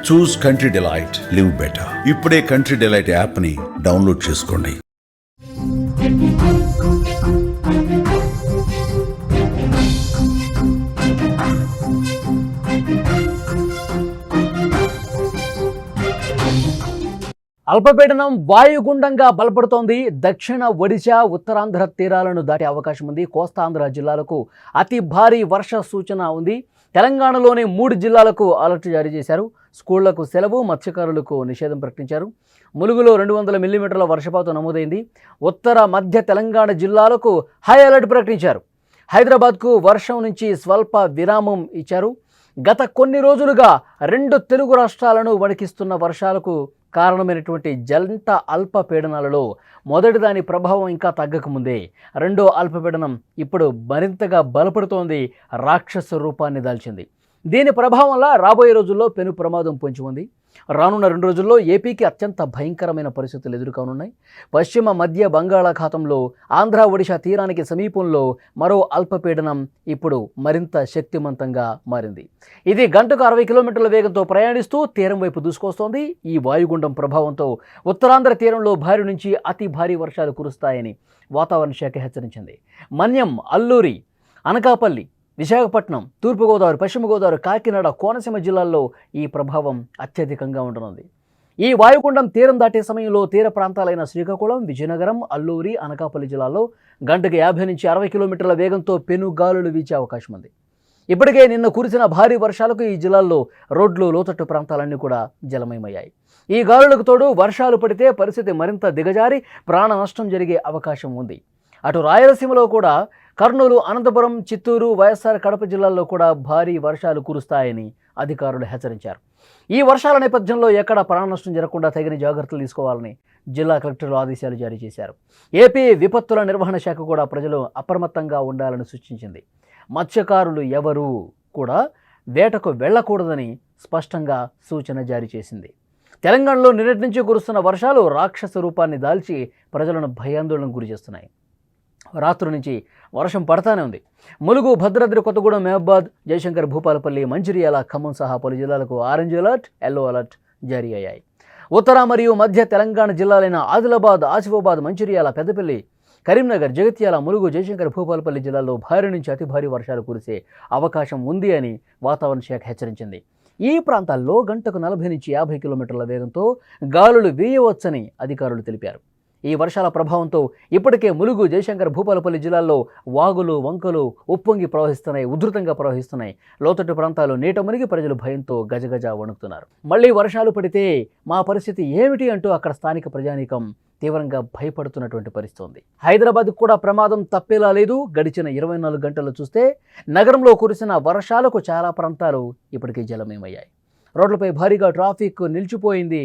చూస్ country delight, live better. ఇప్పుడే country delight app ని download చేసుకోండి. అల్పపీడనం వాయుగుండంగా బలపడుతోంది. దక్షిణ ఒడిశా, ఉత్తరాంధ్ర తీరాలను దాటే అవకాశం ఉంది. కోస్తాంధ్ర జిల్లాలకు అతి భారీ వర్ష సూచన ఉంది. తెలంగాణలోని 3 జిల్లాలకు అలర్ట్ జారీ చేశారు. స్కూళ్లకు సెలవు, మత్స్యకారులకు నిషేధం ప్రకటించారు. ములుగులో 200 మిల్లీమీటర్ల వర్షపాతం నమోదైంది. ఉత్తర మధ్య తెలంగాణ జిల్లాలకు హై అలర్ట్ ప్రకటించారు. హైదరాబాద్కు వర్షం నుంచి స్వల్ప విరామం ఇచ్చారు. గత కొన్ని రోజులుగా 2 తెలుగు రాష్ట్రాలను వణికిస్తున్న వర్షాలకు కారణమైనటువంటి జంట అల్పపీడనాలలో మొదటి దాని ప్రభావం ఇంకా తగ్గకముందే రెండో అల్పపీడనం ఇప్పుడు మరింతగా బలపడుతోంది, రాక్షస రూపాన్ని దాల్చింది. దీని ప్రభావం వల్ల రాబోయే రోజుల్లో పెను ప్రమాదం పొంచి ఉంది. రానున్న 2 రోజుల్లో ఏపీకి అత్యంత భయంకరమైన పరిస్థితులు ఎదుర్కొనున్నాయి. పశ్చిమ మధ్య బంగాళాఖాతంలో ఆంధ్ర ఒడిశా తీరానికి సమీపంలో మరో అల్పపీడనం ఇప్పుడు మరింత శక్తివంతంగా మారింది. ఇది గంటకు 60 కిలోమీటర్ల వేగంతో ప్రయాణిస్తూ తీరం వైపు దూసుకొస్తోంది. ఈ వాయుగుండం ప్రభావంతో ఉత్తరాంధ్ర తీరంలో భారీ నుంచి అతి భారీ వర్షాలు కురుస్తాయని వాతావరణ శాఖ హెచ్చరించింది. మన్యం, అల్లూరి, అనకాపల్లి, విశాఖపట్నం, తూర్పుగోదావరి, పశ్చిమ గోదావరి, కాకినాడ, కోనసీమ జిల్లాల్లో ఈ ప్రభావం అత్యధికంగా ఉండనుంది. ఈ వాయుగుండం తీరం దాటే సమయంలో తీర ప్రాంతాలైన శ్రీకాకుళం, విజయనగరం, అల్లూరి, అనకాపల్లి జిల్లాల్లో గంటకు 50 నుంచి 60 కిలోమీటర్ల వేగంతో పెనుగాలులు వీచే అవకాశం ఉంది. ఇప్పటికే నిన్న కురిసిన భారీ వర్షాలకు ఈ జిల్లాల్లో రోడ్లు, లోతట్టు ప్రాంతాలన్నీ కూడా జలమయమయ్యాయి. ఈ గాలులకు తోడు వర్షాలు పడితే పరిస్థితి మరింత దిగజారి ప్రాణ నష్టం జరిగే అవకాశం ఉంది. అటు రాయలసీమలో కూడా కర్నూలు, అనంతపురం, చిత్తూరు, వైఎస్ఆర్ కడప జిల్లాల్లో కూడా భారీ వర్షాలు కురుస్తాయని అధికారులు హెచ్చరించారు. ఈ వర్షాల నేపథ్యంలో ఎక్కడ ప్రాణ నష్టం జరగకుండా తగిన జాగ్రత్తలు తీసుకోవాలని జిల్లా కలెక్టర్లు ఆదేశాలు జారీ చేశారు. ఏపీ విపత్తుల నిర్వహణ శాఖ కూడా ప్రజలు అప్రమత్తంగా ఉండాలని సూచించింది. మత్స్యకారులు ఎవరూ కూడా వేటకు వెళ్లకూడదని స్పష్టంగా సూచన జారీ చేసింది. తెలంగాణలో నిన్నటి నుంచి కురుస్తున్న వర్షాలు రాక్షస రూపాన్ని దాల్చి ప్రజలను భయాందోళనకు గురి చేస్తున్నాయి. రాత్రి నుంచి వర్షం పడతానే ఉంది. ములుగు, భద్రాద్రి కొత్తగూడెం, మహబాద్, జయశంకర్, భూపాలపల్లి, మంచిర్యాల, ఖమ్మం సహా పలు జిల్లాలకు ఆరెంజ్ అలర్ట్, ఎల్లో అలర్ట్ జారీ అయ్యాయి. ఉత్తర మరియు మధ్య తెలంగాణ జిల్లాలైన ఆదిలాబాద్, ఆసిఫాబాద్, మంచిర్యాల, పెద్దపల్లి, కరీంనగర్, జగిత్యాల, ములుగు, జయశంకర్, భూపాలపల్లి జిల్లాల్లో భారీ నుంచి అతి భారీ వర్షాలు కురిసే అవకాశం ఉంది అని వాతావరణ శాఖ హెచ్చరించింది. ఈ ప్రాంతాల్లో గంటకు 40 నుంచి 50 కిలోమీటర్ల వేగంతో గాలులు వీయవచ్చని అధికారులు తెలిపారు. ఈ వర్షాల ప్రభావంతో ఇప్పటికే ములుగు, జయశంకర్, భూపాలపల్లి జిల్లాల్లో వాగులు, వంకలు ఉప్పొంగి ప్రవహిస్తున్నాయి, ఉధృతంగా ప్రవహిస్తున్నాయి. లోతట్టు ప్రాంతాలు నీట మునిగి ప్రజలు భయంతో గజగజ వణుకుతున్నారు. మళ్లీ వర్షాలు పడితే మా పరిస్థితి ఏమిటి అంటూ అక్కడ స్థానిక ప్రజానీకం తీవ్రంగా భయపడుతున్నటువంటి పరిస్థితి ఉంది. హైదరాబాద్కు కూడా ప్రమాదం తప్పేలా లేదు. గడిచిన 24 గంటలు చూస్తే నగరంలో కురిసిన వర్షాలకు చాలా ప్రాంతాలు ఇప్పటికే జలమయమయ్యాయి. రోడ్లపై భారీగా ట్రాఫిక్ నిలిచిపోయింది.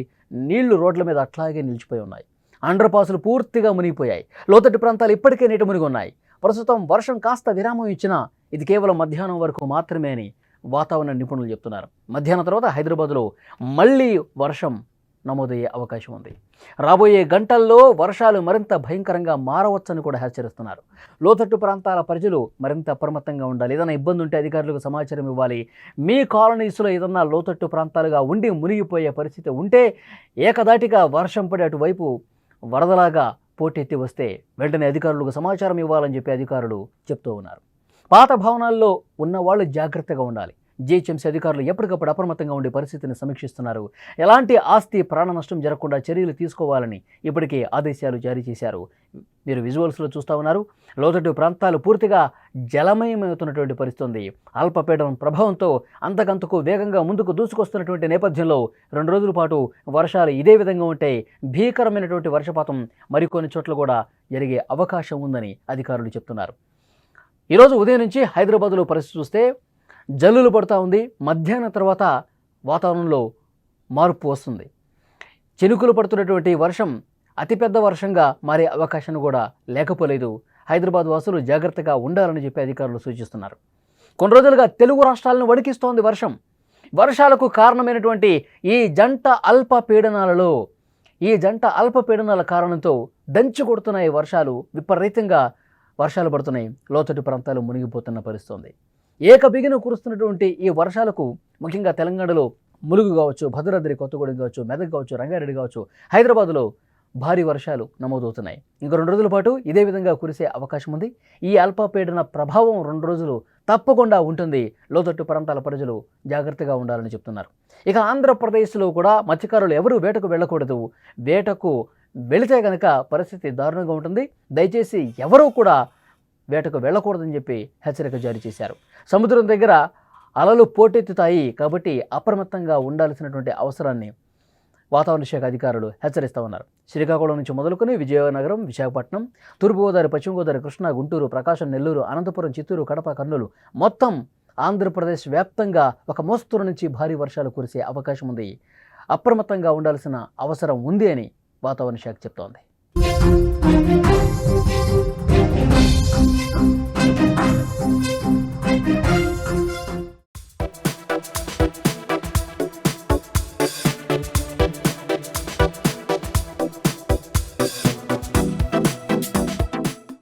నీళ్లు రోడ్ల మీద అట్లాగే నిలిచిపోయి ఉన్నాయి. అండర్ పాసులు పూర్తిగా మునిగిపోయాయి. లోతట్టు ప్రాంతాలు ఇప్పటికే నీట మునిగి ఉన్నాయి. ప్రస్తుతం వర్షం కాస్త విరామం ఇచ్చినా ఇది కేవలం మధ్యాహ్నం వరకు మాత్రమే అని వాతావరణ నిపుణులు చెప్తున్నారు. మధ్యాహ్నం తర్వాత హైదరాబాద్లో మళ్ళీ వర్షం నమోదయ్యే అవకాశం ఉంది. రాబోయే గంటల్లో వర్షాలు మరింత భయంకరంగా మారవచ్చని కూడా హెచ్చరిస్తున్నారు. లోతట్టు ప్రాంతాల ప్రజలు మరింత అప్రమత్తంగా ఉండాలి. ఏదైనా ఇబ్బంది ఉంటే అధికారులకు సమాచారం ఇవ్వాలి. మీ కాలనీస్లో ఏదన్నా లోతట్టు ప్రాంతాలుగా ఉండి మునిగిపోయే పరిస్థితి ఉంటే ఏకదాటిగా వర్షం పడే అటువైపు వరదలాగా పోటెత్తి వస్తే వెంటనే అధికారులకు సమాచారం ఇవ్వాలని చెప్పి అధికారులు చెప్తూ ఉన్నారు. పాత భవనాల్లో ఉన్న వాళ్ళు జాగ్రత్తగా ఉండాలి. జీహెచ్ఎంసీ అధికారులు ఎప్పటికప్పుడు అప్రమత్తంగా ఉండే పరిస్థితిని సమీక్షిస్తున్నారు. ఎలాంటి ఆస్తి ప్రాణ నష్టం జరగకుండా చర్యలు తీసుకోవాలని ఇప్పటికే ఆదేశాలు జారీ చేశారు. మీరు విజువల్స్లో చూస్తూ ఉన్నారు. లోతట్టు ప్రాంతాలు పూర్తిగా జలమయమవుతున్నటువంటి పరిస్థితి ఉంది. అల్పపీడనం ప్రభావంతో అంతకంతకు వేగంగా ముందుకు దూసుకొస్తున్నటువంటి నేపథ్యంలో 2 రోజుల పాటు వర్షాలు ఇదే విధంగా ఉంటే భీకరమైనటువంటి వర్షపాతం మరికొన్ని చోట్ల కూడా జరిగే అవకాశం ఉందని అధికారులు చెప్తున్నారు. ఈరోజు ఉదయం నుంచి హైదరాబాద్లో పరిస్థితి చూస్తే జల్లులు పడుతూ ఉంది. మధ్యాహ్నం తర్వాత వాతావరణంలో మార్పు వస్తుంది. చినుకులు పడుతున్నటువంటి వర్షం అతిపెద్ద వర్షంగా మారే అవకాశం కూడా లేకపోలేదు. హైదరాబాద్ వాసులు జాగ్రత్తగా ఉండాలని చెప్పి అధికారులు సూచిస్తున్నారు. కొన్ని రోజులుగా తెలుగు రాష్ట్రాలను వణికిస్తోంది వర్షం. వర్షాలకు కారణమైనటువంటి ఈ జంట అల్పపీడనాల కారణంతో దంచి కొడుతున్నాయి వర్షాలు. విపరీతంగా వర్షాలు పడుతున్నాయి. లోతట్టు ప్రాంతాలు మునిగిపోతున్న పరిస్థితి ఉంది. ఏకబిగిన కురుస్తున్నటువంటి ఈ వర్షాలకు ముఖ్యంగా తెలంగాణలో ములుగు కావచ్చు, భద్రాద్రి కొత్తగూడెం కావచ్చు, మెదక్ కావచ్చు, రంగారెడ్డి కావచ్చు, హైదరాబాద్లో భారీ వర్షాలు నమోదవుతున్నాయి. ఇంకో 2 రోజుల పాటు ఇదే విధంగా కురిసే అవకాశం ఉంది. ఈ అల్పపీడన ప్రభావం 2 రోజులు తప్పకుండా ఉంటుంది. లోతట్టు ప్రాంతాల ప్రజలు జాగ్రత్తగా ఉండాలని చెప్తున్నారు. ఇక ఆంధ్రప్రదేశ్లో కూడా మత్స్యకారులు ఎవరూ వేటకు వెళ్ళకూడదు. వేటకు వెళితే కనుక పరిస్థితి దారుణంగా ఉంటుంది. దయచేసి ఎవరూ కూడా వేటకు వెళ్ళకూడదని చెప్పి హెచ్చరిక జారీ చేశారు. సముద్రం దగ్గర అలలు పోటెత్తుతాయి కాబట్టి అప్రమత్తంగా ఉండాల్సినటువంటి అవసరాన్ని వాతావరణ శాఖ అధికారులు హెచ్చరిస్తూ ఉన్నారు. శ్రీకాకుళం నుంచి మొదలుకొని విజయనగరం, విశాఖపట్నం, తూర్పుగోదావరి, పశ్చిమ గోదావరి, కృష్ణా, గుంటూరు, ప్రకాశం, నెల్లూరు, అనంతపురం, చిత్తూరు, కడప, కర్నూలు మొత్తం ఆంధ్రప్రదేశ్ వ్యాప్తంగా ఒక మోస్తరు నుంచి భారీ వర్షాలు కురిసే అవకాశం ఉంది. అప్రమత్తంగా ఉండాల్సిన అవసరం ఉంది అని వాతావరణ శాఖ చెప్తోంది.